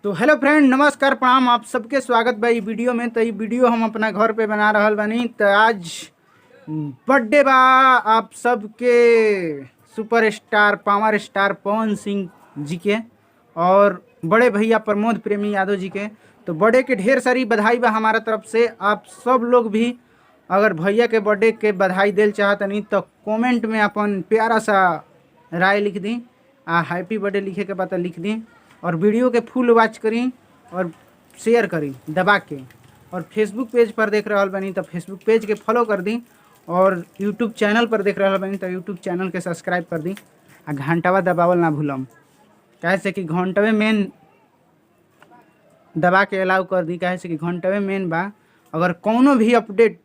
तो hello friend, नमस्कार, प्रणाम। आप सबके स्वागत बा वीडियो में। तो ये वीडियो हम अपना घर पे बना रहल बानी। तो आज बर्थडे बा आप सबके superstar power star Pawan Singh ji के और बड़े भैया प्रमोद प्रेमी यादव जी के। तो बर्थडे के ढेर सारी बधाई बा हमारा तरफ से। आप सब लोग भी अगर भैया के बर्थडे के बधाई देल चाहतनी तो कमेंट में अपन प्यारा सा राय लिख दी। हैप्पी बर्थडे लिखे के बाद लिख दी और वीडियो के फुल वॉच करी और शेयर करी दबा के। और फेसबुक पेज पर देख रहा बनी तो फेसबुक पेज के फॉलो कर दी और यूट्यूब चैनल पर देख रहा बनी तो यूट्यूब चैनल के सब्सक्राइब कर दी। घंटावा दबावल ना भूलम, कैसे कि घंटवे मेन दबा के अलाउ कर दी। कैसे कि घंटवे मेन बा। अगर कोनो भी अपडेट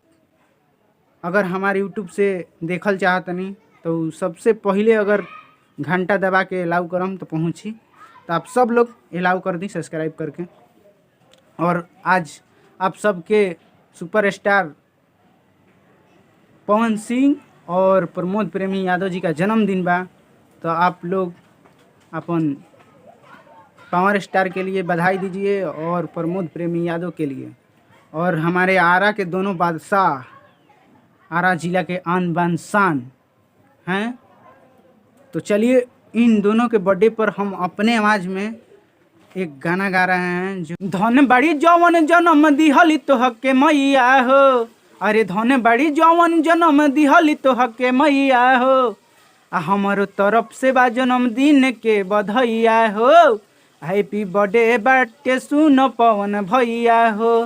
अगर हमारे यूट्यूब से देखल चाहतनी तो सबसे पहले अगर घंटा दबा के अलाउ करम तो पहुँची। तो आप सब लोग अलाउ कर दी सब्सक्राइब करके। और आज आप सबके सुपरस्टार पवन सिंह और प्रमोद प्रेमी यादव जी का जन्मदिन बा। तो आप लोग अपन पावर स्टार के लिए बधाई दीजिए और प्रमोद प्रेमी यादव के लिए और हमारे आरा के दोनों बादशाह, आरा जिला के आन बान शान हैं। तो चलिए इन दोनों के बर्थडे पर हम अपने आवाज़ में एक गाना गा रहे हैं जो धन बड़ी जौवन जन्म दिहली तोह के मैया हो। अरे धन बड़ी जौवन जन्म दिहली तोह के मैया हो। हमारो तरफ से बा जन्मदिन के बधैया हो। हैप्पी बर्थडे बाटे सुन पवन भैया हो।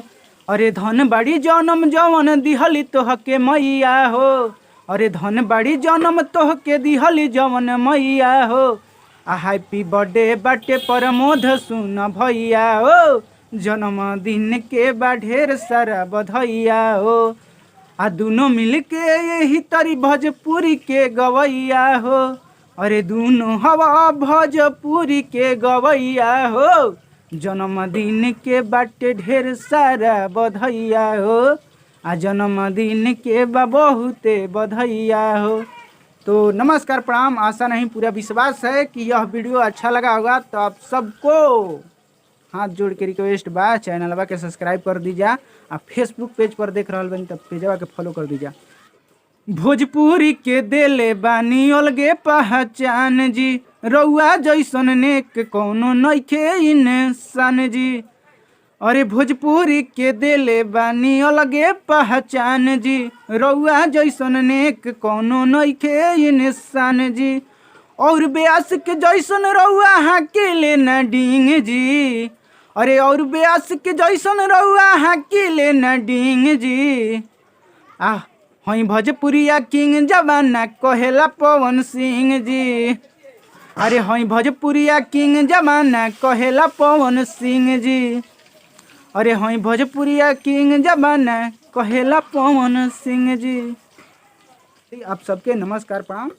अरे धन बड़ी जन्म जौवन दिहली तोह के मैया हो। अरे धन बड़ी जन्म तोह के दिहली जवन मैया हो। हैप्पी बर्थडे बाटे प्रमोद सुन भैया हो। जन्मदिन के बा ढेर सारा बधैया हो। दोनों मिल के यही तरी भोजपुरी के गवैया हो। अरे दोनों हवा भोजपुरी के गवैया हो। जन्मदिन के बाटे ढेर सारा बधैया हो। जन्मदिन के बा बहुते बधैया हो। तो नमस्कार, प्रणाम। आशा नहीं पूरा विश्वास है कि यह वीडियो अच्छा लगा होगा। तो आप सबको हाथ जोड़ के रिक्वेस्ट बा चैनलवा के सब्सक्राइब कर दीजिए। आप फेसबुक पेज पर देख रहा बनी तब पेजवा के फॉलो कर दीजिए। भोजपुरी के देले बानी अलगे पहचान जी। रउआ जैसन नेक कौनो नइखे इंसान जी। अरे भोजपुरी के देले बानी अलगे पहचान जी। रउआ जैसन नेक कौनो नइखे इंसान जी। और ब्यास के जैसन रउआ हाकिले न डींग जी। अरे और ब्यास के जैसन रउआ हाकिले न डींग जी। हई भोजपुरिया किंग जमाना कहेला पवन सिंह जी। अरे हई भोजपुरिया किंग जमाना कहेला पवन सिंह जी। अरे हई भोजपुरिया किंग जमाना कहेला पवन सिंह जी। आप सबके नमस्कार, प्रणाम।